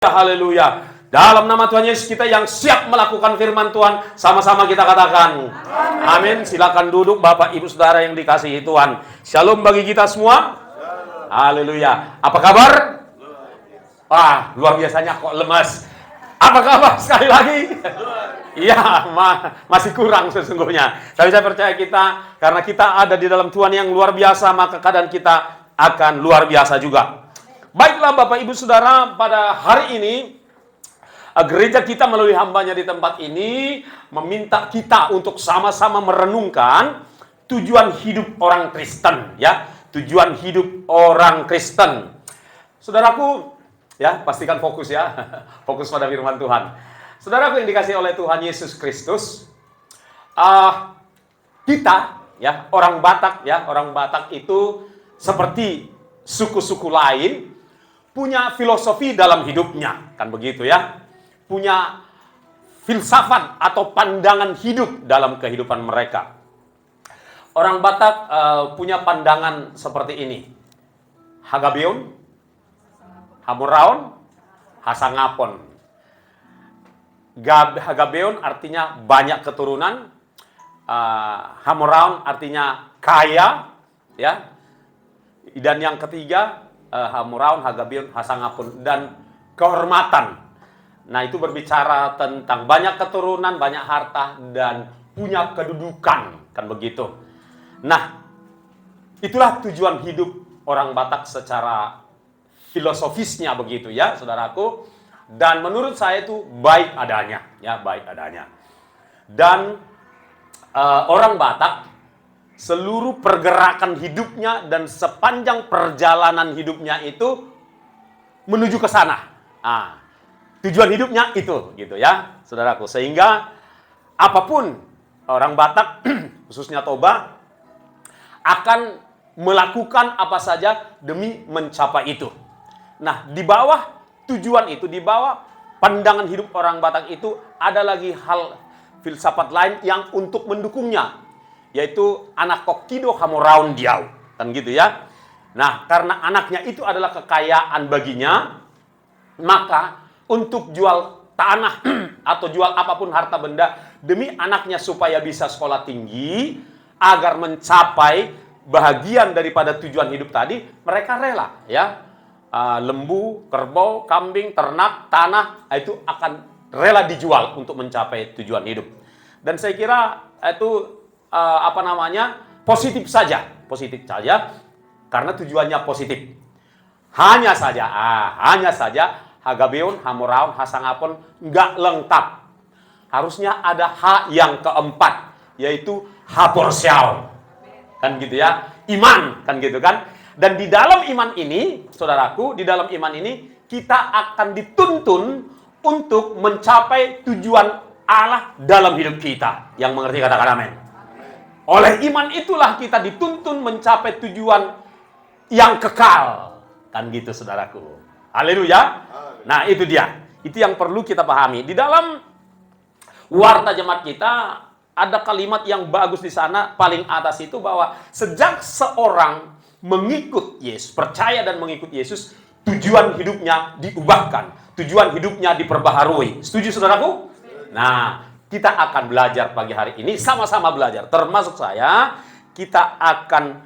Haleluya. Dalam nama Tuhan Yesus, kita yang siap melakukan firman Tuhan, sama-sama kita katakan amin. Silakan duduk Bapak Ibu Saudara yang dikasihi Tuhan. Shalom bagi kita semua. Haleluya. Apa kabar? Wah, luar biasanya kok lemas. Apa kabar sekali lagi? Iya, masih kurang sesungguhnya. Tapi saya percaya kita, karena kita ada di dalam Tuhan yang luar biasa, maka keadaan kita akan luar biasa juga. Baiklah Bapak Ibu Saudara, pada hari ini gereja kita melalui hambanya di tempat ini meminta kita untuk sama-sama merenungkan tujuan hidup orang Kristen, ya. Tujuan hidup orang Kristen. Saudaraku, ya, pastikan fokus ya. Fokus pada firman Tuhan. Saudaraku yang dikasihi oleh Tuhan Yesus Kristus, kita, ya, orang Batak itu seperti suku-suku lain punya filosofi dalam hidupnya, kan begitu ya. Punya filsafat atau pandangan hidup dalam kehidupan mereka. Orang Batak punya pandangan seperti ini. Hagabeon, Hamuraon, Hasangapon. Hagabeon artinya banyak keturunan, Hamuraon artinya kaya, ya. Dan yang ketiga, Hamuraon, Hagabeon, Hasangapon, dan kehormatan. Nah, itu berbicara tentang banyak keturunan, banyak harta, dan punya kedudukan, kan begitu. Nah, itulah tujuan hidup orang Batak secara filosofisnya begitu ya, saudaraku. Dan menurut saya itu baik adanya, ya, baik adanya. Dan orang Batak, seluruh pergerakan hidupnya dan sepanjang perjalanan hidupnya itu menuju ke sana. Tujuan hidupnya itu, gitu ya, saudaraku. Sehingga apapun orang Batak, khususnya Toba, akan melakukan apa saja demi mencapai itu. Nah, di bawah tujuan itu, di bawah pandangan hidup orang Batak itu, ada lagi hal filsafat lain yang untuk mendukungnya, yaitu anak kokido Hamuraon diau, kan gitu ya. Nah, karena anaknya itu adalah kekayaan baginya, maka untuk jual tanah atau jual apapun harta benda demi anaknya supaya bisa sekolah tinggi, agar mencapai bahagian daripada tujuan hidup tadi, mereka rela, ya. Lembu, kerbau, kambing, ternak, tanah, itu akan rela dijual untuk mencapai tujuan hidup. Dan saya kira itu positif saja karena tujuannya positif. Hanya saja Hagabeon, Hamuraon, Hasangapon nggak lengkap. Harusnya ada H yang keempat, yaitu Haporsiao, kan gitu ya, iman, kan gitu kan. Dan di dalam iman ini, saudaraku, di dalam iman ini kita akan dituntun untuk mencapai tujuan Allah dalam hidup kita. Yang mengerti katakan amin. Oleh iman itulah kita dituntun mencapai tujuan yang kekal. Kan gitu, saudaraku. Haleluya. Nah, itu dia. Itu yang perlu kita pahami. Di dalam warta jemaat kita ada kalimat yang bagus di sana, paling atas itu, bahwa sejak seorang mengikut Yesus, percaya dan mengikut Yesus, tujuan hidupnya diubahkan. Tujuan hidupnya diperbaharui. Setuju, saudaraku? Nah, kita akan belajar pagi hari ini, sama-sama belajar. Termasuk saya, kita akan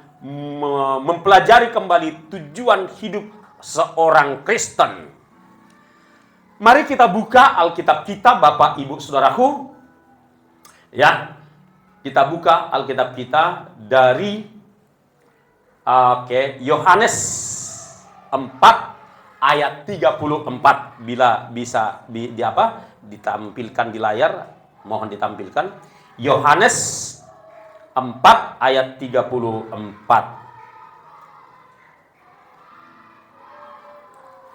mempelajari kembali tujuan hidup seorang Kristen. Mari kita buka Alkitab kita, Bapak Ibu Saudaraku. Ya, kita buka Alkitab kita dari Yohanes 4 ayat 34. Bila bisa ditampilkan di layar, mohon ditampilkan. Yohanes 4 ayat 34.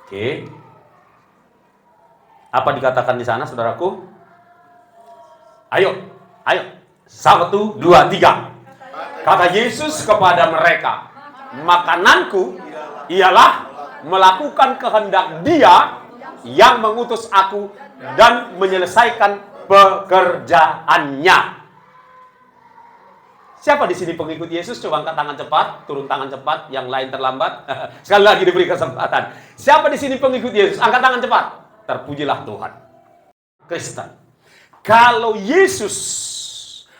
Oke. Apa dikatakan di sana, saudaraku? Ayo. 1, 2, 3. Kata Yesus kepada mereka, makananku ialah melakukan kehendak Dia yang mengutus aku dan menyelesaikan pekerjaannya. Siapa di sini pengikut Yesus? Coba angkat tangan cepat, turun tangan cepat, yang lain terlambat. Sekali lagi diberi kesempatan. Siapa di sini pengikut Yesus? Angkat tangan cepat. Terpujilah Tuhan. Kristen. Kalau Yesus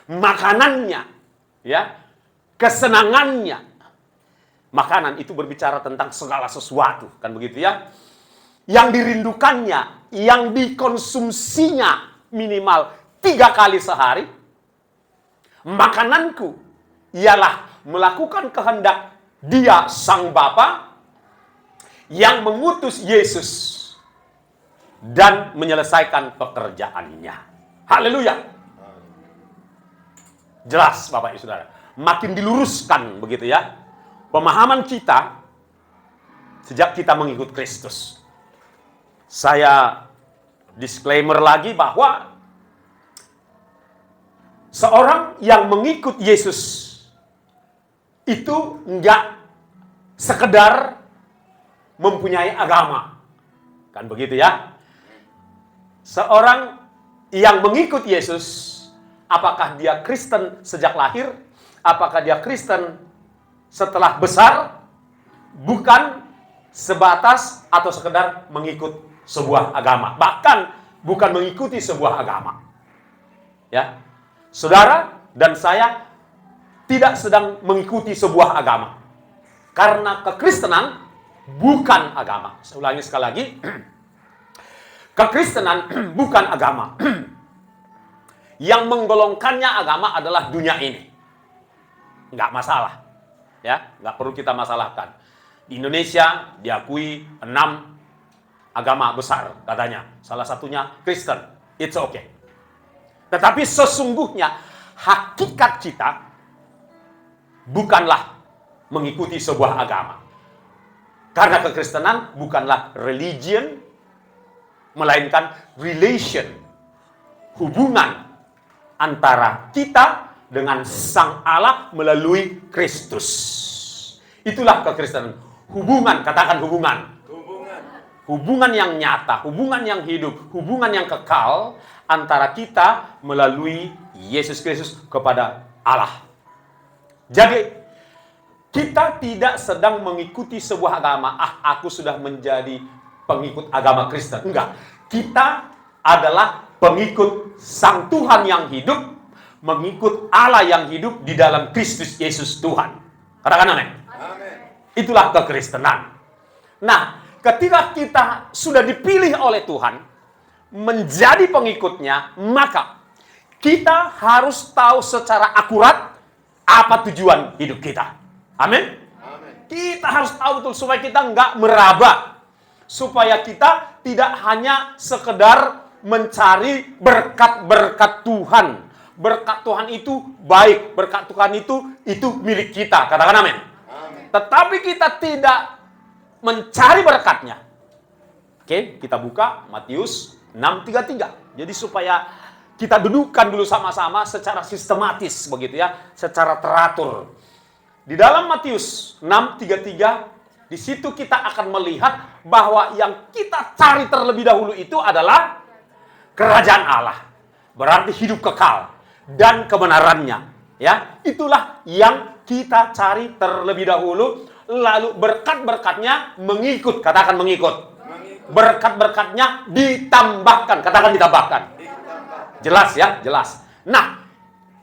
makanannya, ya, kesenangannya, makanan itu berbicara tentang segala sesuatu, kan begitu ya? Yang dirindukannya, yang dikonsumsinya minimal 3 kali sehari. Makananku ialah melakukan kehendak Dia Sang Bapa yang mengutus Yesus dan menyelesaikan pekerjaannya. Haleluya. Jelas Bapak Ibu Saudara. Makin diluruskan begitu ya pemahaman kita sejak kita mengikut Kristus. Saya disclaimer lagi bahwa seorang yang mengikut Yesus itu enggak sekedar mempunyai agama. Kan begitu ya? Seorang yang mengikut Yesus, apakah dia Kristen sejak lahir? Apakah dia Kristen setelah besar? Bukan sebatas atau sekedar mengikut sebuah agama. Bahkan bukan mengikuti sebuah agama. Ya. Saudara dan saya tidak sedang mengikuti sebuah agama. Karena kekristenan bukan agama. Saya ulangi sekali lagi. Kekristenan bukan agama. Yang menggolongkannya agama adalah dunia ini. Nggak masalah. Ya, nggak perlu kita masalahkan. Di Indonesia diakui 6 agama besar katanya. Salah satunya Kristen. It's okay. Tetapi sesungguhnya hakikat kita bukanlah mengikuti sebuah agama. Karena kekristenan bukanlah religion, melainkan relation. Hubungan antara kita dengan Sang Allah melalui Kristus. Itulah kekristenan. Hubungan, katakan hubungan. Hubungan yang nyata, hubungan yang hidup, hubungan yang kekal antara kita melalui Yesus Kristus kepada Allah. Jadi, kita tidak sedang mengikuti sebuah agama. Aku sudah menjadi pengikut agama Kristen. Enggak. Kita adalah pengikut Sang Tuhan yang hidup, mengikut Allah yang hidup di dalam Kristus Yesus Tuhan. Katakan amin. Itulah kekristenan. Nah, ketika kita sudah dipilih oleh Tuhan menjadi pengikutnya, maka kita harus tahu secara akurat apa tujuan hidup kita. Amin? Kita harus tahu betul supaya kita nggak meraba. Supaya kita tidak hanya sekedar mencari berkat-berkat Tuhan. Berkat Tuhan itu baik, berkat Tuhan itu milik kita. Katakan amin. Tetapi kita tidak mencari berkatnya. Oke, kita buka Matius 6:33. Jadi supaya kita dudukkan dulu sama-sama secara sistematis begitu ya, secara teratur. Di dalam Matius 6:33, di situ kita akan melihat bahwa yang kita cari terlebih dahulu itu adalah kerajaan Allah. Berarti hidup kekal dan kebenarannya. Ya, itulah yang kita cari terlebih dahulu. Lalu berkat-berkatnya mengikut. Katakan mengikut. Berkat-berkatnya ditambahkan. Katakan ditambahkan. Jelas ya? Jelas. Nah,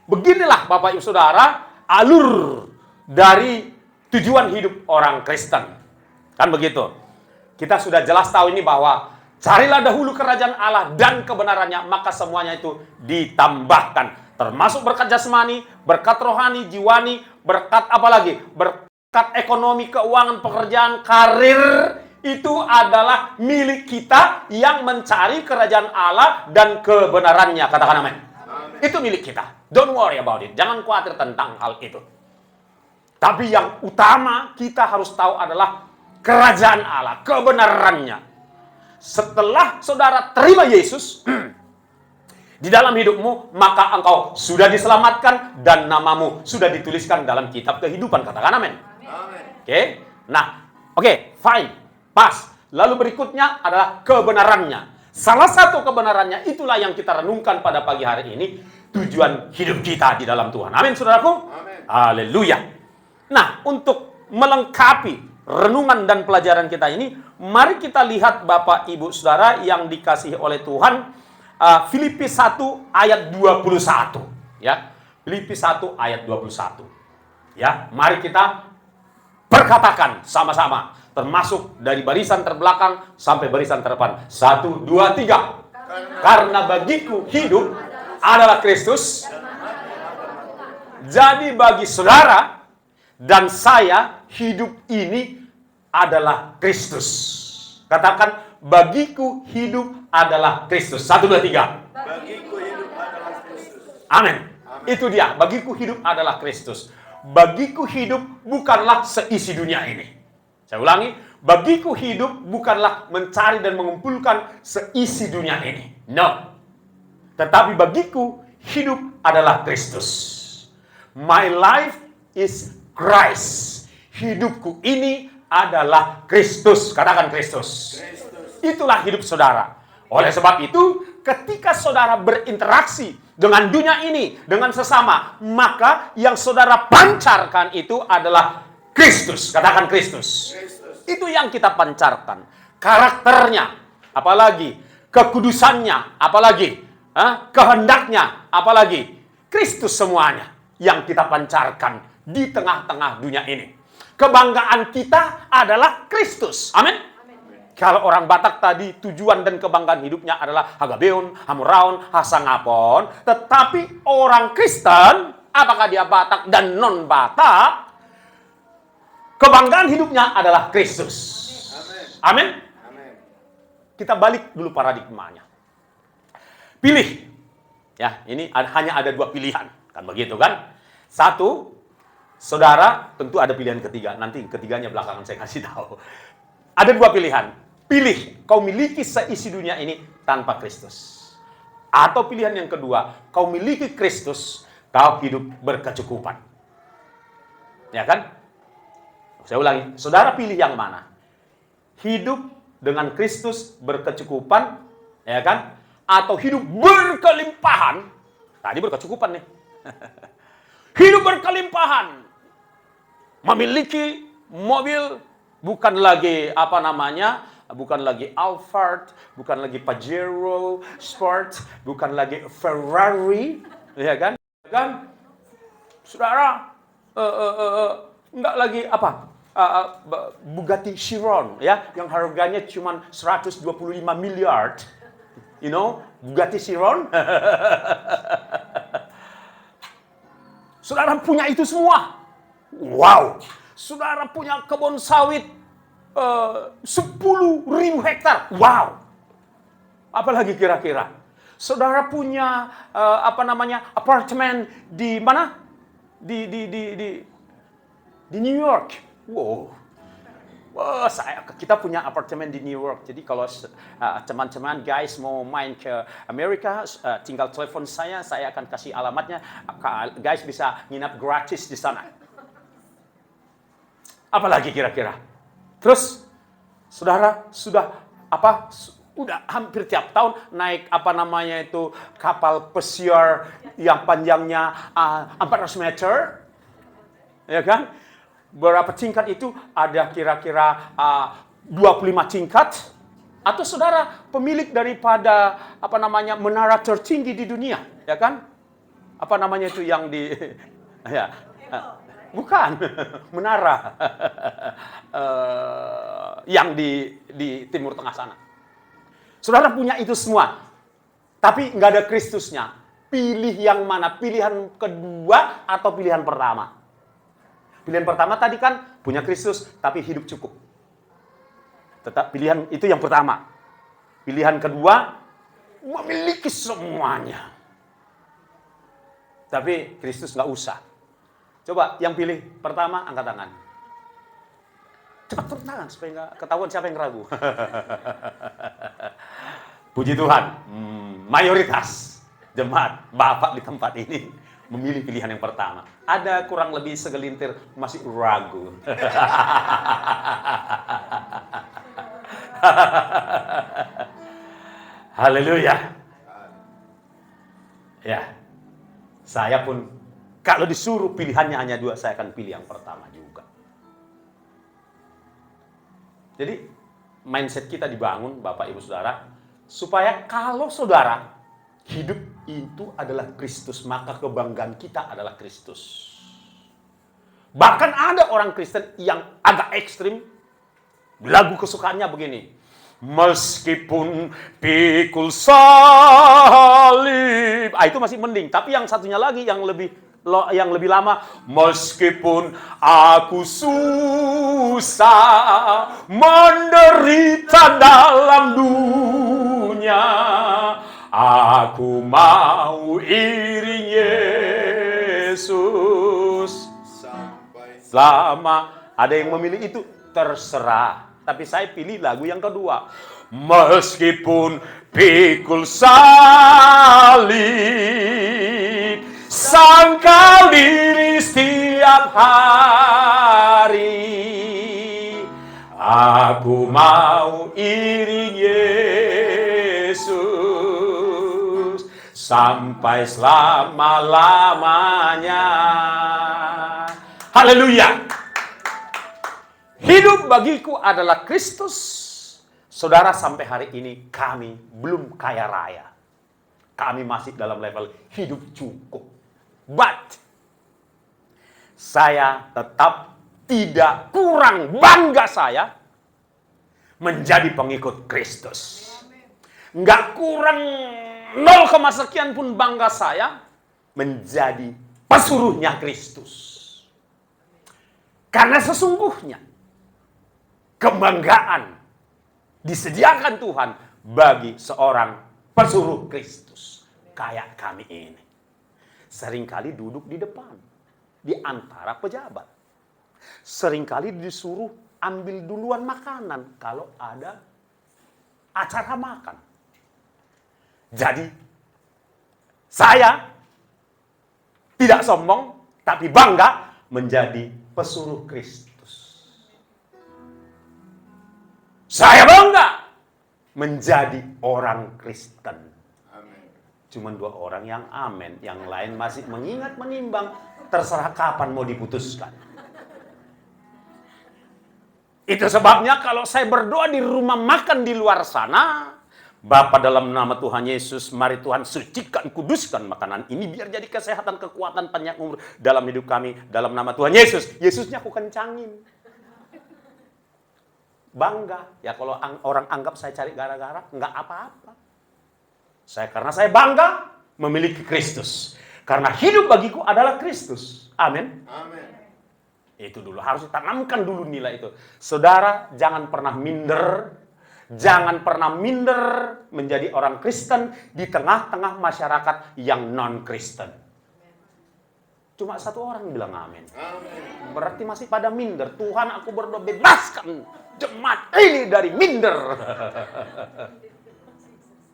beginilah Bapak Ibu Saudara alur dari tujuan hidup orang Kristen. Kan begitu. Kita sudah jelas tahu ini bahwa carilah dahulu kerajaan Allah dan kebenarannya, maka semuanya itu ditambahkan. Termasuk berkat jasmani, berkat rohani, jiwani, berkat apa lagi? Berkat ekonomi, keuangan, pekerjaan, karir, itu adalah milik kita yang mencari kerajaan Allah dan kebenarannya. Katakan amin. Itu milik kita. Don't worry about it. Jangan khawatir tentang hal itu. Tapi yang utama kita harus tahu adalah kerajaan Allah, kebenarannya. Setelah saudara terima Yesus di dalam hidupmu, maka engkau sudah diselamatkan dan namamu sudah dituliskan dalam kitab kehidupan. Katakan amin. Oke. Nah, oke, fine. Pas. Lalu berikutnya adalah kebenarannya. Salah satu kebenarannya itulah yang kita renungkan pada pagi hari ini. Tujuan hidup kita di dalam Tuhan. Amin, saudaraku. Haleluya. Nah, untuk melengkapi renungan dan pelajaran kita ini, mari kita lihat Bapak Ibu Saudara yang dikasihi oleh Tuhan, Filipi 1 ayat 21, ya. Filipi 1 ayat 21. Ya, mari kita perkatakan sama-sama, termasuk dari barisan terbelakang sampai barisan terdepan. 1, 2, 3. Karena bagiku hidup adalah Kristus. Jadi bagi saudara dan saya, hidup ini adalah Kristus. Katakan, bagiku hidup adalah Kristus. 1, 2, 3. Bagiku hidup adalah Kristus. Amin. Itu dia, bagiku hidup adalah Kristus. Bagiku hidup bukanlah seisi dunia ini. Saya ulangi, bagiku hidup bukanlah mencari dan mengumpulkan seisi dunia ini. No. Tetapi bagiku hidup adalah Kristus. My life is Christ. Hidupku ini adalah Kristus. Katakan Kristus. Itulah hidup saudara. Oleh sebab itu, ketika saudara berinteraksi dengan dunia ini, dengan sesama, maka yang saudara pancarkan itu adalah Kristus. Katakan Kristus. Itu yang kita pancarkan. Karakternya, apalagi kekudusannya, apalagi kehendaknya, apalagi Kristus semuanya yang kita pancarkan di tengah-tengah dunia ini. Kebanggaan kita adalah Kristus. Amin. Kalau orang Batak tadi tujuan dan kebanggaan hidupnya adalah Hagabeon, Hamuraon, Hasangapon. Tetapi orang Kristen, apakah dia Batak dan non-Batak, kebanggaan hidupnya adalah Kristus. Amin. Kita balik dulu paradigmanya. Pilih. Ya, ini hanya ada dua pilihan. Kan begitu kan? Satu, saudara tentu ada pilihan ketiga. Nanti ketiganya belakangan saya kasih tahu. Ada dua pilihan. Pilih, kau miliki seisi dunia ini tanpa Kristus. Atau pilihan yang kedua, kau miliki Kristus, kau hidup berkecukupan. Ya kan? Saya ulangi, saudara pilih yang mana? Hidup dengan Kristus berkecukupan, ya kan? Atau hidup berkelimpahan. Tadi berkecukupan nih. Hidup berkelimpahan. Memiliki mobil, bukan lagi bukan lagi Alphard, bukan lagi Pajero Sport, bukan lagi Ferrari, ya kan? Saudara, enggak lagi Bugatti Chiron, ya, yang harganya cuma 125 miliar. You know, Bugatti Chiron. Saudara punya itu semua. Wow. Saudara punya kebun sawit 10.000 hektar. Wow. Apalagi kira-kira? Saudara punya apartemen di mana? Di New York. Wow. Kita punya apartemen di New York. Jadi kalau teman-teman guys mau main ke Amerika, tinggal telepon saya akan kasih alamatnya. Guys bisa nginap gratis di sana. Apalagi kira-kira? Terus saudara udah hampir tiap tahun naik kapal pesiar yang panjangnya 400 meter. Ya kan? Berapa tingkat itu? Ada kira-kira 25 tingkat. Atau saudara pemilik daripada menara tertinggi di dunia, ya kan? Itu yang di ya. Bukan menara yang di Timur Tengah sana. Saudara punya itu semua, tapi nggak ada Kristusnya. Pilih yang mana? Pilihan kedua atau pilihan pertama? Pilihan pertama tadi kan punya Kristus, tapi hidup cukup. Tetap pilihan itu yang pertama. Pilihan kedua, memiliki semuanya. Tapi Kristus nggak usah. Coba yang pilih pertama, angkat tangan. Cepat turun tangan supaya nggak ketahuan siapa yang ragu. Puji Tuhan, mayoritas jemaat Bapak di tempat ini memilih pilihan yang pertama. Ada kurang lebih segelintir masih ragu. Haleluya. Ya, saya pun kalau disuruh pilihannya hanya dua, saya akan pilih yang pertama juga. Jadi mindset kita dibangun, Bapak Ibu Saudara, supaya kalau saudara hidup itu adalah Kristus, maka kebanggaan kita adalah Kristus. Bahkan ada orang Kristen yang agak ekstrim, lagu kesukaannya begini. Meskipun pikul salib, itu masih mending. Tapi yang satunya lagi yang lebih lama, meskipun aku susah menderita dalam dunia, aku mau iring Yesus selama. Ada yang memilih itu, terserah. Tapi saya pilih lagu yang kedua. Meskipun pikul salib, sangkal diri setiap hari, aku mau iring Yesus sampai selama-lamanya. Haleluya. Hidup bagiku adalah Kristus. Saudara, sampai hari ini kami belum kaya raya. Kami masih dalam level hidup cukup. But saya tetap tidak kurang bangga saya menjadi pengikut Kristus. Nggak kurang 0, sekian pun bangga saya menjadi pesuruhnya Kristus. Karena sesungguhnya kebanggaan disediakan Tuhan bagi seorang pesuruh Kristus kayak kami ini. Seringkali duduk di depan, di antara pejabat. Seringkali disuruh ambil duluan makanan kalau ada acara makan. Jadi, saya tidak sombong, tapi bangga menjadi pesuruh Kristus. Saya bangga menjadi orang Kristen. Amin. Cuma 2 orang yang amin, yang lain masih mengingat menimbang, terserah kapan mau diputuskan. Itu sebabnya kalau saya berdoa di rumah makan di luar sana, Bapa, dalam nama Tuhan Yesus, mari Tuhan sucikan, kuduskan makanan ini biar jadi kesehatan, kekuatan, panjang umur dalam hidup kami, dalam nama Tuhan Yesus. Yesusnya aku kencangin. Bangga. Ya kalau orang anggap saya cari gara-gara, enggak apa-apa. Karena saya bangga memiliki Kristus. Karena hidup bagiku adalah Kristus. Amin. Amin. Itu dulu, harus ditanamkan dulu nilai itu. Saudara, jangan pernah minder. Jangan pernah minder menjadi orang Kristen di tengah-tengah masyarakat yang non-Kristen. Cuma 1 orang bilang amin. Amin. Berarti masih pada minder. Tuhan, aku berdoa bebaskan jemaat ini dari minder.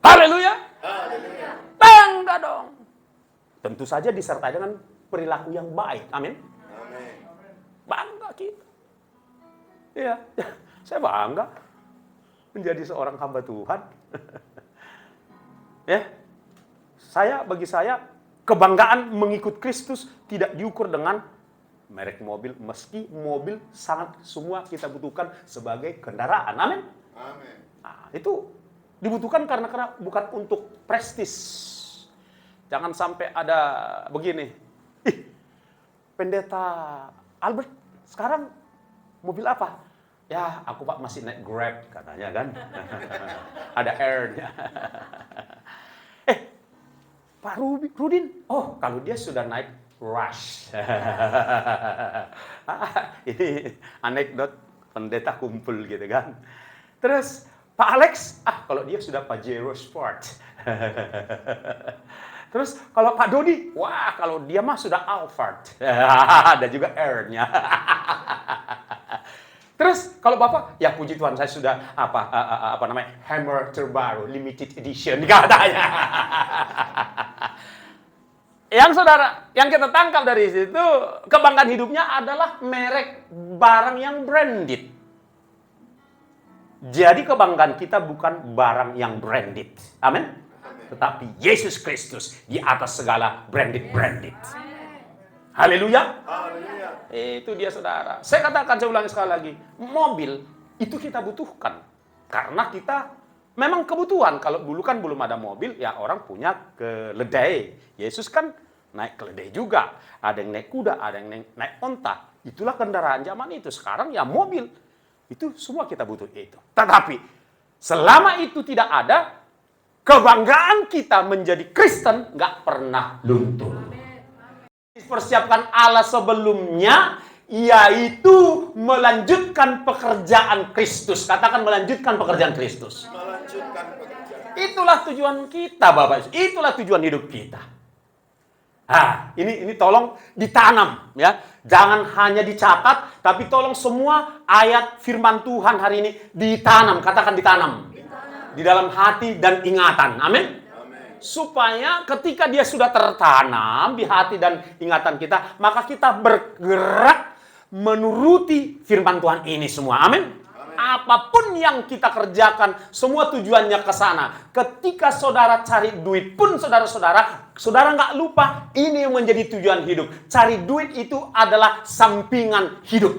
Haleluya. Haleluya. Bangga dong. Tentu saja disertai dengan perilaku yang baik. Amin. Amin. Bangga kita. Iya, saya bangga menjadi seorang hamba Tuhan. Ya, bagi saya kebanggaan mengikut Kristus tidak diukur dengan merek mobil, meski mobil sangat semua kita butuhkan sebagai kendaraan. Amin. Amin. Nah, itu dibutuhkan karena bukan untuk prestis. Jangan sampai ada begini. Pendeta Albert sekarang mobil apa? Ya, aku Pak masih naik Grab katanya kan. Ada Air-nya. Pak Rudin, oh kalau dia sudah naik Rush. Ini anekdot pendeta kumpul gitu kan. Terus Pak Alex, kalau dia sudah Pajero Sport. Terus kalau Pak Dodi, wah kalau dia mah sudah Alphard. Ada juga Air-nya. Terus kalau Bapak, ya puji Tuhan saya sudah apa namanya? Hammer terbaru limited edition katanya. Yang saudara, yang kita tangkap dari situ, kebanggaan hidupnya adalah merek barang yang branded. Jadi kebanggaan kita bukan barang yang branded. Amin. Tetapi Yesus Kristus di atas segala branded. Haleluya. Haleluya. Itu dia saudara. Saya katakan, saya ulangi sekali lagi. Mobil Itu kita butuhkan. Karena kita memang kebutuhan. Kalau dulu kan belum ada mobil, ya orang punya keledai. Yesus kan naik keledai juga. Ada yang naik kuda, ada yang naik onta. Itulah kendaraan zaman itu. Sekarang ya mobil. Itu semua kita butuh itu. Tetapi selama itu tidak ada, kebanggaan kita menjadi Kristen nggak pernah luntur. Persiapkan Allah sebelumnya, yaitu melanjutkan pekerjaan Kristus. Katakan melanjutkan pekerjaan Kristus. Melanjutkan pekerjaan. Itulah tujuan kita, Bapak. Itulah tujuan hidup kita. Ini tolong ditanam, ya. Jangan hanya dicatat, tapi tolong semua ayat firman Tuhan hari ini ditanam. Katakan ditanam. Di dalam hati dan ingatan. Amin. Supaya ketika dia sudah tertanam di hati dan ingatan kita, maka kita bergerak menuruti firman Tuhan ini semua. Amin. Apapun yang kita kerjakan, semua tujuannya ke sana. Ketika saudara cari duit pun, saudara nggak lupa, ini yang menjadi tujuan hidup. Cari duit itu adalah sampingan hidup.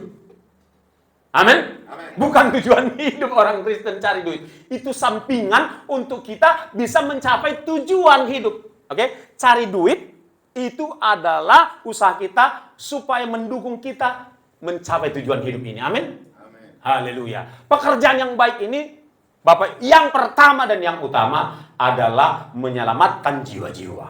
Amin. Bukan tujuan hidup orang Kristen cari duit. Itu sampingan untuk kita bisa mencapai tujuan hidup. Oke? Cari duit itu adalah usaha kita supaya mendukung kita mencapai tujuan hidup ini. Amin. Haleluya. Pekerjaan yang baik ini, Bapak, yang pertama dan yang utama adalah menyelamatkan jiwa-jiwa.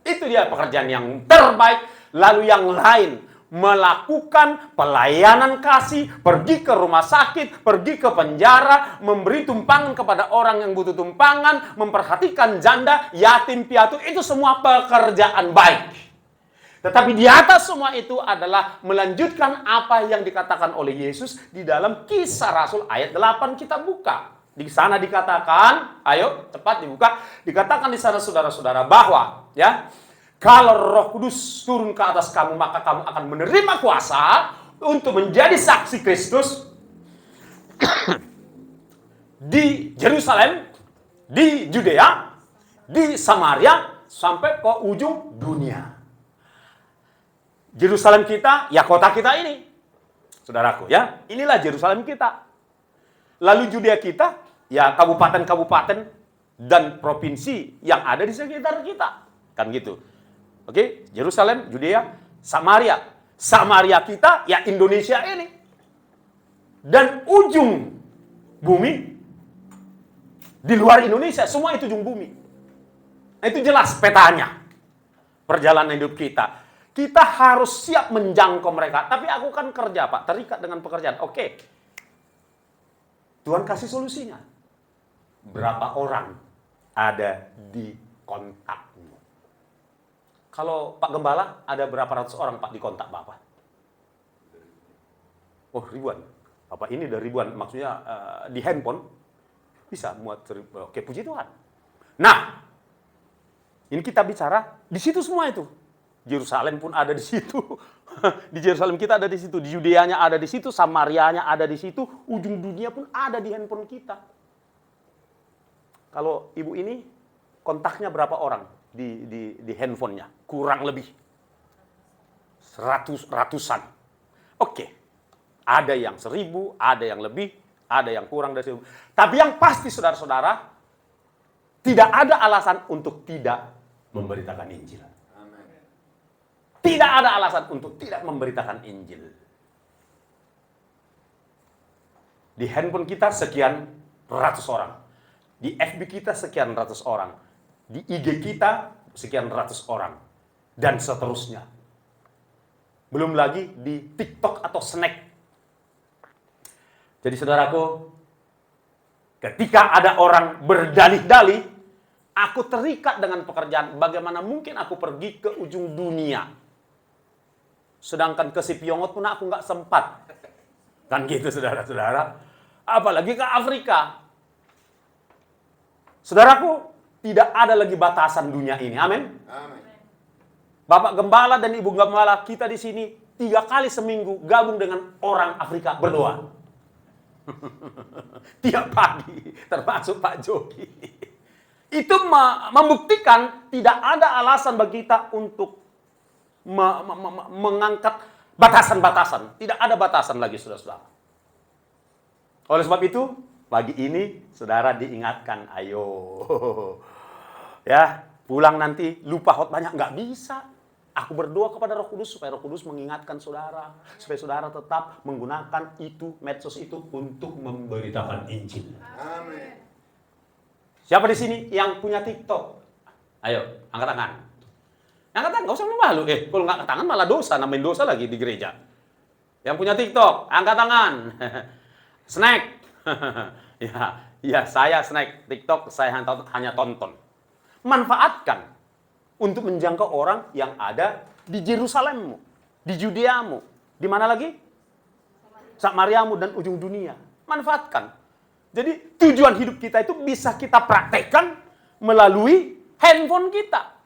Itu dia pekerjaan yang terbaik. Lalu yang lain, melakukan pelayanan kasih, pergi ke rumah sakit, pergi ke penjara, memberi tumpangan kepada orang yang butuh tumpangan, memperhatikan janda, yatim piatu, itu semua pekerjaan baik. Tetapi di atas semua itu adalah melanjutkan apa yang dikatakan oleh Yesus di dalam Kisah Rasul ayat 8 kita buka. Di sana dikatakan, ayo cepat dibuka, dikatakan di sana saudara-saudara bahwa ya, kalau Roh Kudus turun ke atas kamu, maka kamu akan menerima kuasa untuk menjadi saksi Kristus di Yerusalem, di Judea, di Samaria, sampai ke ujung dunia. Yerusalem kita, ya kota kita ini. Saudaraku, ya, inilah Yerusalem kita. Lalu Judea kita, ya kabupaten-kabupaten dan provinsi yang ada di sekitar kita. Kan gitu. Oke, Yerusalem, Judea, Samaria. Samaria kita, ya Indonesia ini. Dan ujung bumi, di luar Indonesia, semua itu ujung bumi. Nah, itu jelas petanya. Perjalanan hidup kita. Kita harus siap menjangkau mereka. Tapi aku kan kerja, Pak. Terikat dengan pekerjaan. Oke. Tuhan kasih solusinya. Berapa orang ada di kontakmu? Kalau Pak Gembala, ada berapa ratus orang Pak di kontak Bapak? Oh, ribuan. Bapak ini ada ribuan. Maksudnya di handphone bisa muat seribu. Oke, puji Tuhan. Nah, ini kita bicara di situ semua itu. Yerusalem pun ada di situ. Di Yerusalem kita ada di situ. Di Yudeanya ada di situ. Samarianya ada di situ. Ujung dunia pun ada di handphone kita. Kalau ibu ini, kontaknya berapa orang di handphonenya? Kurang lebih. Ratusan. Oke. Ada yang 1000, ada yang lebih, ada yang kurang dari 1000. Tapi yang pasti saudara-saudara, tidak ada alasan untuk tidak memberitakan Injil. Tidak ada alasan untuk tidak memberitakan Injil. Di handphone kita sekian ratus orang. Di FB kita sekian ratus orang. Di IG kita sekian ratus orang. Dan seterusnya. Belum lagi di TikTok atau Snack. Jadi saudaraku, ketika ada orang berdalih-dalih, aku terikat dengan pekerjaan. Bagaimana mungkin aku pergi ke ujung dunia? Sedangkan ke Sipiongot pun aku nggak sempat. Kan gitu saudara-saudara. Apalagi ke Afrika. Saudaraku, tidak ada lagi batasan dunia ini. Amin. Bapak Gembala dan Ibu Gembala kita di sini 3 kali seminggu gabung dengan orang Afrika berdoa. Tiap pagi, termasuk Pak Jogi. Itu membuktikan tidak ada alasan bagi kita untuk mengangkat batasan-batasan. Tidak ada batasan lagi, saudara-saudara. Oleh sebab itu, pagi ini saudara diingatkan, ayo. Ya, pulang nanti lupa khotbahnya, nggak bisa. Aku berdoa kepada Roh Kudus supaya Roh Kudus mengingatkan saudara, supaya saudara tetap menggunakan itu, medsos itu untuk memberitakan Injil. Amin. Siapa di sini yang punya TikTok? Ayo, angkat tangan. Angkat tangan, nggak usah malu. Kalau nggak angkat tangan malah dosa, nambahin dosa lagi di gereja. Yang punya TikTok, angkat tangan. Snack. Ya, saya snack TikTok, saya hanya tonton. Manfaatkan untuk menjangkau orang yang ada di Yerusalemmu, di Judeamu, di mana lagi? Samariamu dan ujung dunia. Manfaatkan. Jadi tujuan hidup kita itu bisa kita praktekkan melalui handphone kita.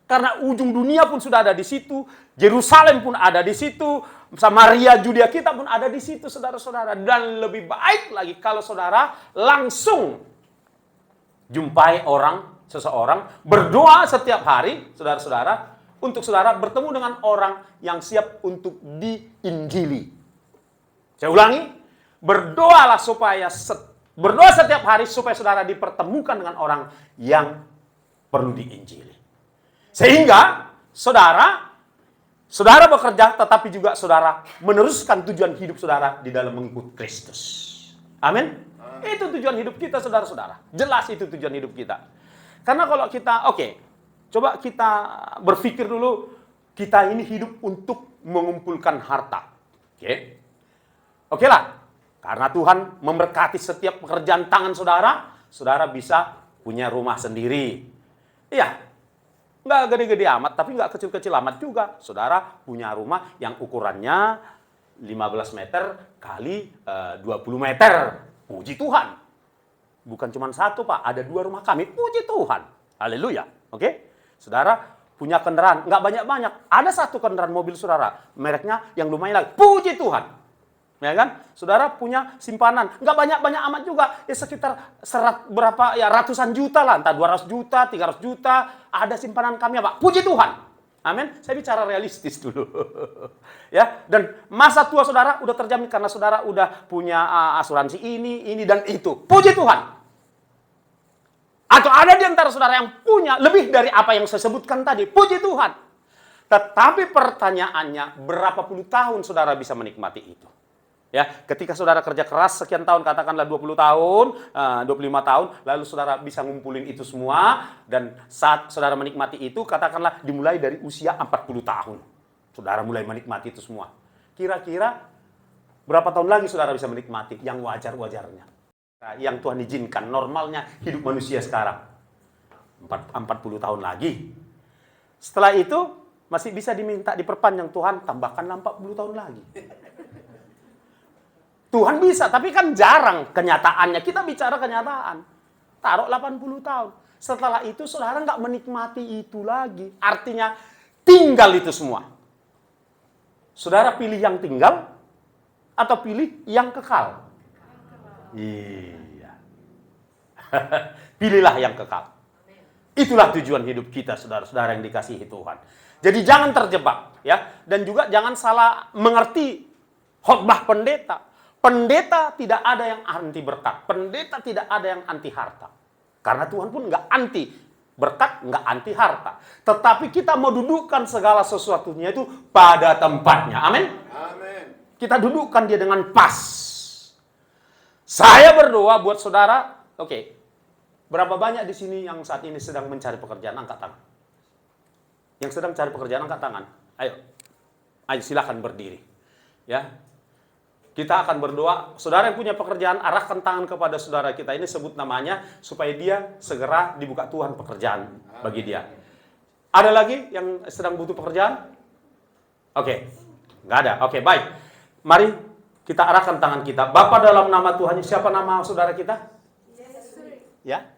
Karena ujung dunia pun sudah ada di situ, Yerusalem pun ada di situ, Samaria, Judea kita pun ada di situ, saudara-saudara. Dan lebih baik lagi kalau saudara langsung jumpai seseorang, berdoa setiap hari, saudara-saudara, untuk saudara bertemu dengan orang yang siap untuk diinjili. Saya ulangi, berdoalah berdoa setiap hari supaya saudara dipertemukan dengan orang yang perlu diinjili. Sehingga saudara bekerja, tetapi juga saudara meneruskan tujuan hidup saudara di dalam mengikut Kristus. Amin. Itu tujuan hidup kita, saudara-saudara. Jelas itu tujuan hidup kita. Karena kalau kita, coba kita berpikir dulu, kita ini hidup untuk mengumpulkan harta. Oke lah. Karena Tuhan memberkati setiap pekerjaan tangan saudara, saudara bisa punya rumah sendiri. Iya, nggak gede-gede amat, tapi nggak kecil-kecil amat juga. Saudara punya rumah yang ukurannya 15 meter kali 20 meter. Puji Tuhan. Bukan cuma satu, Pak. Ada 2 rumah kami. Puji Tuhan. Haleluya. Oke? Saudara punya kendaraan. Nggak banyak-banyak. Ada 1 kendaraan mobil saudara. Mereknya yang lumayan lagi. Puji Tuhan. Ya kan? Saudara punya simpanan. Nggak banyak-banyak amat juga. Ya sekitar ratusan juta lah. Entah 200 juta, 300 juta. Ada simpanan kami, Pak. Puji Tuhan. Amin. Saya bicara realistis dulu. Ya, dan masa tua saudara udah terjamin karena saudara udah punya asuransi ini dan itu. Puji Tuhan. Atau ada di antara saudara yang punya lebih dari apa yang saya sebutkan tadi. Puji Tuhan. Tetapi pertanyaannya, berapa puluh tahun saudara bisa menikmati itu? Ya, ketika saudara kerja keras sekian tahun, katakanlah 20 tahun, 25 tahun, lalu saudara bisa ngumpulin itu semua, dan saat saudara menikmati itu, katakanlah dimulai dari usia 40 tahun. Saudara mulai menikmati itu semua. Kira-kira berapa tahun lagi saudara bisa menikmati yang wajar-wajarnya? Yang Tuhan izinkan, normalnya hidup manusia sekarang. 40 tahun lagi. Setelah itu, masih bisa diminta diperpanjang, Tuhan tambahkanlah 40 tahun lagi. Tuhan bisa, tapi kan jarang kenyataannya. Kita bicara kenyataan. Taruh 80 tahun. Setelah itu saudara nggak menikmati itu lagi. Artinya tinggal itu semua. Saudara pilih yang tinggal atau pilih yang kekal? Iya. Pilihlah yang kekal. Itulah tujuan hidup kita, saudara-saudara yang dikasihi Tuhan. Jadi jangan terjebak, ya. Dan juga jangan salah mengerti khotbah pendeta. Pendeta tidak ada yang anti berkat. Pendeta tidak ada yang anti harta. Karena Tuhan pun nggak anti berkat, nggak anti harta. Tetapi kita mau dudukkan segala sesuatunya itu pada tempatnya. Amin? Amin. Kita dudukkan dia dengan pas. Saya berdoa buat saudara. Oke. Berapa banyak di sini yang saat ini sedang mencari pekerjaan? Angkat tangan. Yang sedang cari pekerjaan, angkat tangan. Ayo silakan berdiri. Ya. Kita akan berdoa, saudara yang punya pekerjaan, arahkan tangan kepada saudara kita ini, sebut namanya, supaya dia segera dibuka Tuhan pekerjaan bagi dia. Ada lagi yang sedang butuh pekerjaan? Oke, nggak ada. Oke, baik. Mari kita arahkan tangan kita. Bapak dalam nama Tuhan, siapa nama saudara kita? Jesri. Ya?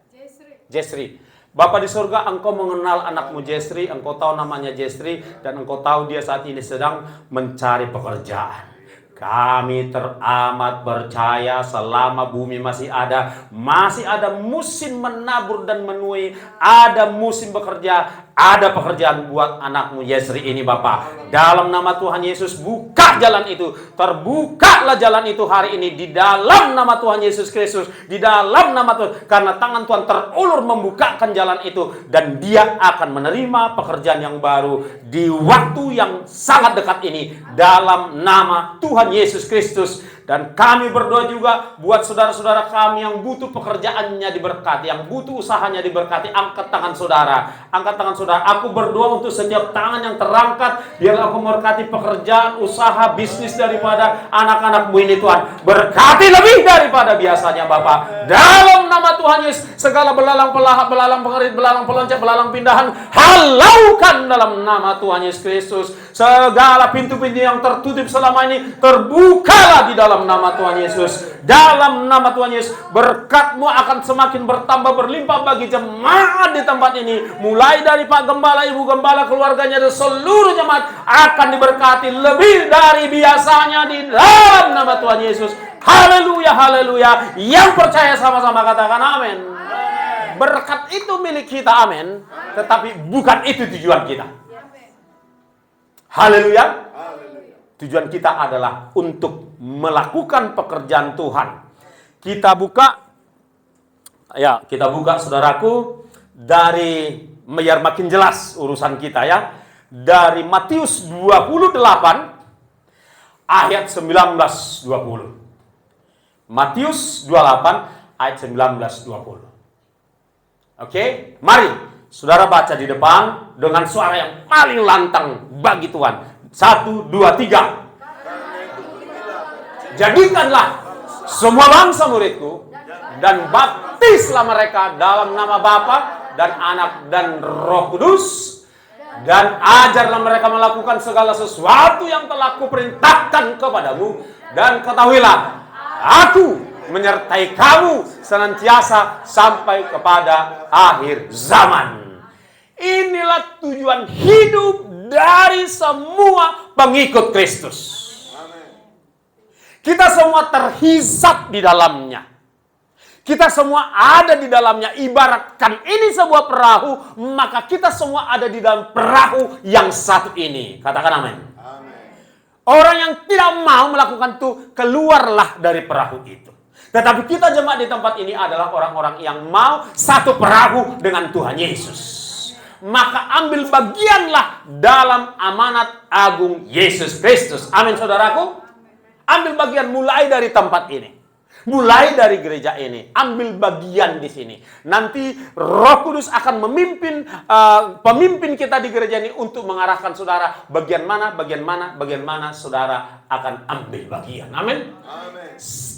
Jesri. Bapak di surga, Engkau mengenal anakmu Jesri, Engkau tahu namanya Jesri, dan Engkau tahu dia saat ini sedang mencari pekerjaan. Kami teramat percaya selama bumi masih ada musim menabur dan menuai, ada musim bekerja, Ada pekerjaan buat anakmu Yesri ini Bapak. Dalam nama Tuhan Yesus, buka jalan itu. Terbukalah jalan itu hari ini di dalam nama Tuhan Yesus Kristus. Di dalam nama Tuhan. Karena tangan Tuhan terulur membukakan jalan itu. Dan dia akan menerima pekerjaan yang baru di waktu yang sangat dekat ini. Dalam nama Tuhan Yesus Kristus. Dan kami berdoa juga buat saudara-saudara kami yang butuh pekerjaannya diberkati, yang butuh usahanya diberkati. Angkat tangan saudara, angkat tangan saudara. Aku berdoa untuk setiap tangan yang terangkat, biar aku memberkati pekerjaan, usaha, bisnis daripada anak-anakmu ini Tuhan. Berkati lebih daripada biasanya Bapak. Dalam nama Tuhan Yesus, segala belalang pelahap, belalang pengerit, belalang peloncat, belalang pindahan, halaukan dalam nama Tuhan Yesus Kristus. Segala pintu-pintu yang tertutup selama ini, terbukalah di dalam nama Tuhan Yesus. Dalam nama Tuhan Yesus, berkat-Mu akan semakin bertambah berlimpah bagi jemaat di tempat ini. Mulai dari Pak Gembala, Ibu Gembala, keluarganya, dan seluruh jemaat akan diberkati lebih dari biasanya di dalam nama Tuhan Yesus. Haleluya, haleluya. Yang percaya sama-sama katakan amin. Berkat itu milik kita, amin. Tetapi bukan itu tujuan kita. Haleluya. Tujuan kita adalah untuk melakukan pekerjaan Tuhan. Kita buka saudaraku, dari biar makin jelas urusan kita ya. Dari Matius 28 ayat 19-20. Matius 28 ayat 19-20. Oke, mari saudara baca di depan dengan suara yang paling lantang bagi Tuhan. 1, 2, 3. Jadikanlah semua bangsa muridku dan baptislah mereka dalam nama Bapa dan Anak dan Roh Kudus, dan ajarlah mereka melakukan segala sesuatu yang telah kuperintahkan kepadamu, dan ketahuilah aku menyertai kamu senantiasa sampai kepada akhir zaman. Inilah tujuan hidup dari semua pengikut Kristus. Kita semua terhisap di dalamnya. Kita semua ada di dalamnya. Ibaratkan ini sebuah perahu, maka kita semua ada di dalam perahu yang satu ini. Katakan amin. Orang yang tidak mau melakukan itu, keluarlah dari perahu itu. Tetapi kita jemaat di tempat ini adalah orang-orang yang mau satu perahu dengan Tuhan Yesus. Maka ambil bagianlah dalam amanat agung Yesus Kristus. Amin saudaraku. Ambil bagian mulai dari tempat ini. Mulai dari gereja ini. Ambil bagian di sini. Nanti Roh Kudus akan memimpin pemimpin kita di gereja ini untuk mengarahkan saudara bagian mana saudara akan ambil bagian. Amin.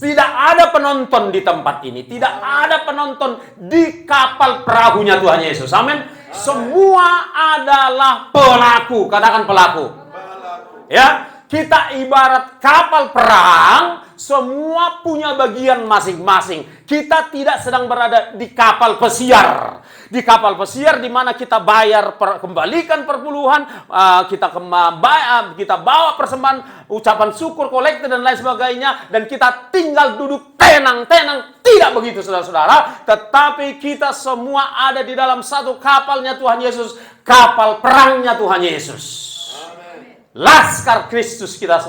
Tidak ada penonton di tempat ini. Tidak ada penonton di kapal perahunya Tuhan Yesus. Amin. Semua adalah pelaku. Katakan pelaku. Ya, kita ibarat kapal perang, semua punya bagian masing-masing. Kita tidak sedang berada di kapal pesiar. Di kapal pesiar di mana kita bayar kembalikan perpuluhan, kita bawa persembahan, ucapan syukur, kolektif dan lain sebagainya, dan kita tinggal duduk tenang-tenang. Tidak begitu saudara-saudara, tetapi kita semua ada di dalam satu kapalnya Tuhan Yesus, kapal perangnya Tuhan Yesus. Laskar Kristus kita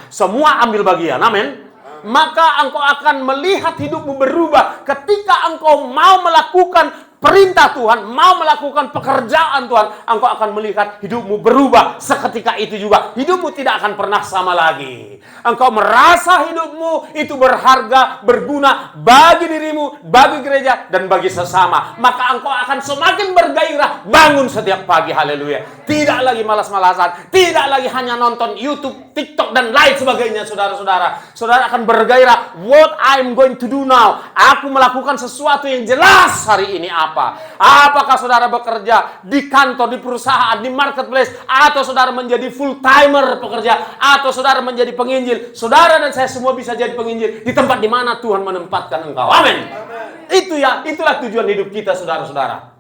semua ambil bagian. Amin. Maka engkau akan melihat hidupmu berubah ketika engkau mau melakukan perintah Tuhan, mau melakukan pekerjaan Tuhan. Engkau akan melihat hidupmu berubah seketika itu juga. Hidupmu tidak akan pernah sama lagi. Engkau merasa hidupmu itu berharga, berguna bagi dirimu, bagi gereja, dan bagi sesama. Maka engkau akan semakin bergairah bangun setiap pagi. Haleluya. Tidak lagi malas-malasan. Tidak lagi hanya nonton YouTube, TikTok, dan lain sebagainya, saudara-saudara. Saudara akan bergairah. What I'm going to do now. Aku melakukan sesuatu yang jelas hari ini apa. Apakah saudara bekerja di kantor, di perusahaan, di marketplace, atau saudara menjadi full timer pekerja, atau saudara menjadi penginjil. Saudara dan saya semua bisa jadi penginjil di tempat di mana Tuhan menempatkan engkau. Amin. Itulah tujuan hidup kita, saudara-saudara.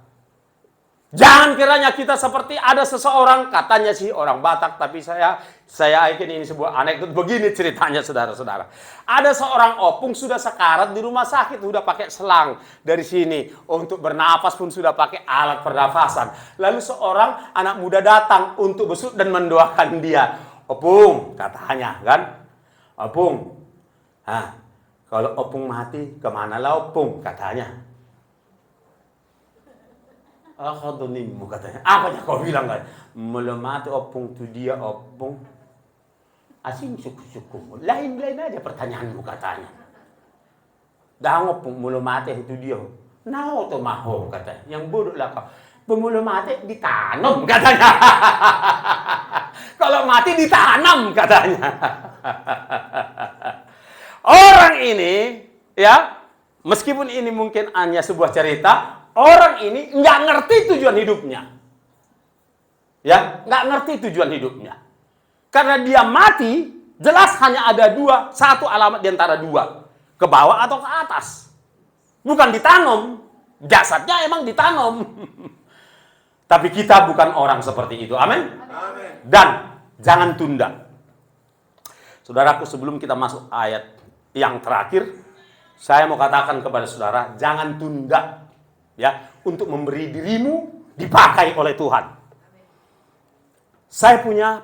Jangan kiranya kita seperti ada seseorang, katanya sih orang Batak, tapi saya yakin ini sebuah anekdot. Begini ceritanya, saudara-saudara. Ada seorang opung sudah sekarat di rumah sakit, sudah pakai selang dari sini. Untuk bernapas pun sudah pakai alat pernafasan. Lalu seorang anak muda datang untuk besuk dan mendoakan dia. Opung, katanya kan. Opung, kalau opung mati, kemana lah opung, katanya. Akadonimu, katanya. Apanya kau bilang kan? Melemati opung tu dia opung. Asing suku-suku. Lain-lain aja pertanyaanmu, katanya. Dah opung melemati itu dia. Nau to maho, katanya. Yang bodoh lah kau. Pemula mati ditanam, katanya. Kalau mati ditanam, katanya. Orang ini, ya, meskipun ini mungkin hanya sebuah cerita, orang ini nggak ngerti tujuan hidupnya. Ya, nggak ngerti tujuan hidupnya. Karena dia mati, jelas hanya ada satu alamat di antara dua. Ke bawah atau ke atas. Bukan ditanam. Jasadnya emang ditanam. Tapi kita bukan orang seperti itu. Amin? Dan jangan tunda. Saudaraku, sebelum kita masuk ayat yang terakhir, saya mau katakan kepada saudara, jangan tunda. Ya, untuk memberi dirimu dipakai oleh Tuhan. Saya punya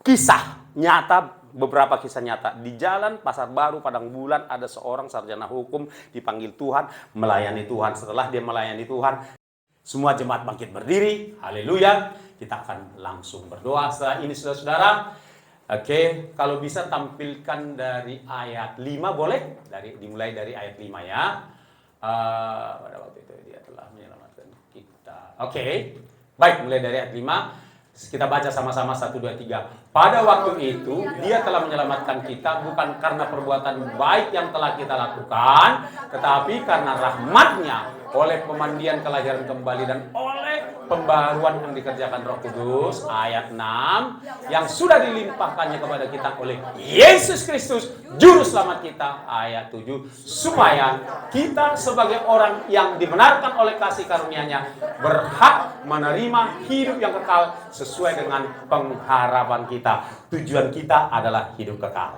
kisah nyata, beberapa kisah nyata. Di jalan Pasar Baru Padang Bulan ada seorang sarjana hukum dipanggil Tuhan, melayani Tuhan. Setelah dia melayani Tuhan, semua jemaat bangkit berdiri. Haleluya. Kita akan langsung berdoa setelah ini, saudara-saudara. Oke, kalau bisa tampilkan dari ayat 5 boleh? Dimulai dari ayat 5 ya. Pada waktu itu dia telah menyelamatkan kita. Oke. Baik, mulai dari ayat 5. Kita baca sama-sama 1, 2, 3. Pada waktu itu dia telah menyelamatkan kita bukan karena perbuatan baik yang telah kita lakukan, tetapi karena rahmat-Nya oleh pemandian kelahiran kembali dan oleh pembaruan yang dikerjakan Roh Kudus. Ayat 6, yang sudah dilimpahkannya kepada kita oleh Yesus Kristus juru selamat kita. Ayat 7, supaya kita sebagai orang yang dibenarkan oleh kasih karunia-Nya berhak menerima hidup yang kekal sesuai dengan pengharapan kita. Tujuan kita adalah hidup kekal.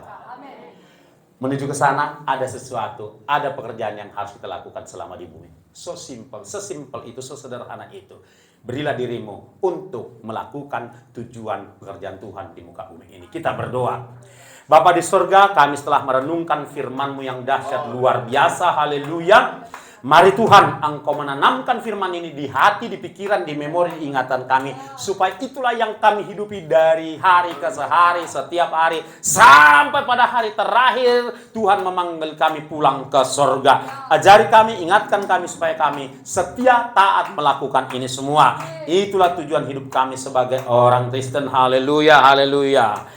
Menuju ke sana ada sesuatu, ada pekerjaan yang harus kita lakukan selama di bumi. So simple, sesimpel itu, sesederhana itu. Berilah dirimu untuk melakukan tujuan pekerjaan Tuhan di muka bumi ini. Kita berdoa. Bapa di surga, kami setelah merenungkan firman-Mu yang dahsyat luar biasa, haleluya. Mari Tuhan, Engkau menanamkan firman ini di hati, di pikiran, di memori, di ingatan kami. Supaya itulah yang kami hidupi dari hari ke sehari, setiap hari. Sampai pada hari terakhir, Tuhan memanggil kami pulang ke surga. Ajari kami, ingatkan kami supaya kami setia, taat melakukan ini semua. Itulah tujuan hidup kami sebagai orang Kristen. Haleluya, haleluya.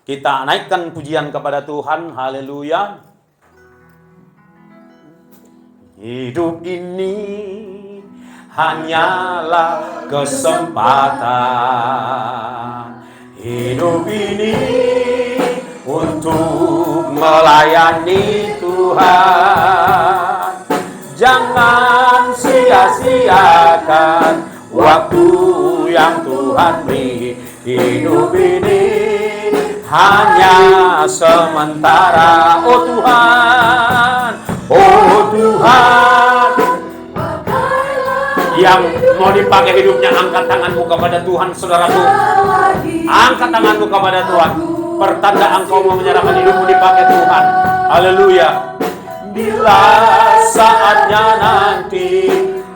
Kita naikkan pujian kepada Tuhan. Haleluya. Hidup ini hanyalah kesempatan. Hidup ini untuk melayani Tuhan. Jangan sia-siakan waktu yang Tuhan beri. Hidup ini hanya sementara. Oh Tuhan, oh Tuhan, yang mau dipakai hidupnya, angkat tanganmu kepada Tuhan, saudaraku. Angkat tanganmu kepada Tuhan. Pertanda engkau mau menyerahkan hidupmu dipakai Tuhan. Haleluya. Bila saatnya nanti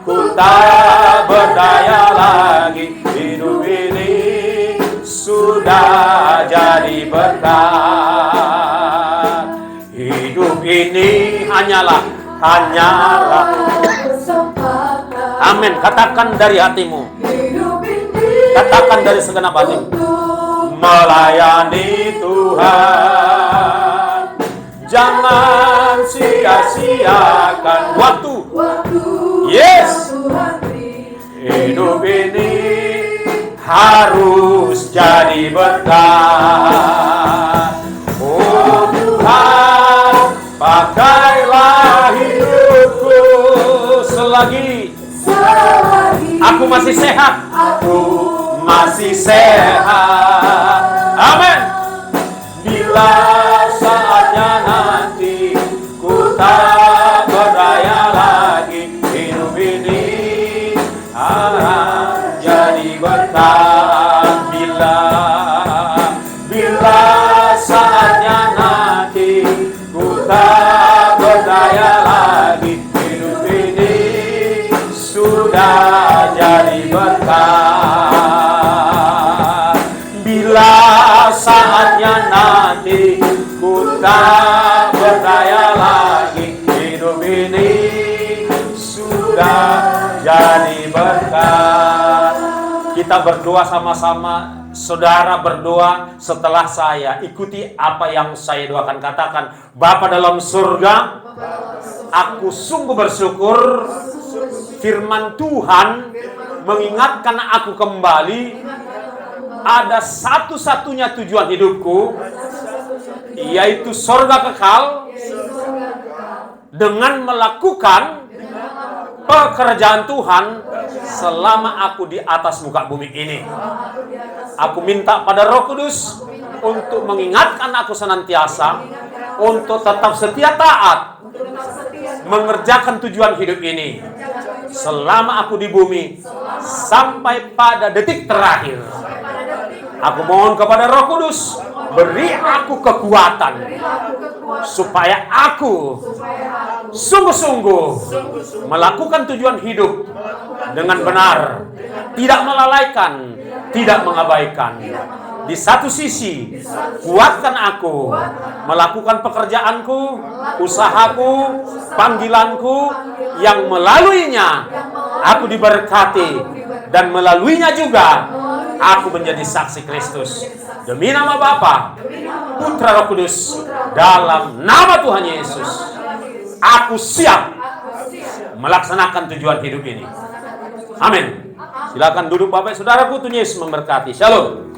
ku tak berdaya lagi, hidup ini sudah jadi berkat. Hidup ini hanyalah amin. Katakan dari hatimu, katakan dari segenap hatimu, melayani Tuhan. Jangan sia-siakan waktu. Yes, hidup ini harus jadi berkat. Oh Tuhan, pakailah hidupku selagi Aku masih sehat. Aku masih sehat. Amin. Bila saatnya nanti ku tak berdaya lagi, hidup ini akan jadi berkah. Bila saatnya nanti ku tak berdaya lagi, hidup ini sudah jadi berkah. Bila saatnya nanti ku tak berdaya lagi, hidup ini sudah jadi berkah. Kita berdoa sama-sama. Saudara berdoa setelah saya. Ikuti apa yang saya doakan. Katakan, Bapa dalam surga, aku sungguh bersyukur firman Tuhan mengingatkan aku kembali ada satu-satunya tujuan hidupku, yaitu surga kekal dengan melakukan pekerjaan Tuhan selama aku di atas muka bumi ini. Aku minta pada Roh Kudus untuk mengingatkan aku senantiasa untuk tetap setia taat mengerjakan tujuan hidup ini selama aku di bumi sampai pada detik terakhir. Aku mohon kepada Roh Kudus, beri aku kekuatan supaya aku sungguh-sungguh melakukan tujuan hidup dengan benar, tidak melalaikan, tidak mengabaikan. Di satu sisi, kuatkan aku melakukan pekerjaanku, usahaku, panggilanku yang melaluinya aku diberkati dan melaluinya juga aku menjadi saksi Kristus. Demi nama Bapa, Putra, Roh Kudus, dalam nama Tuhan Yesus, aku siap melaksanakan tujuan hidup ini. Amin. Silakan duduk Bapak Saudaraku, Tuhan Yesus memberkati. Shalom.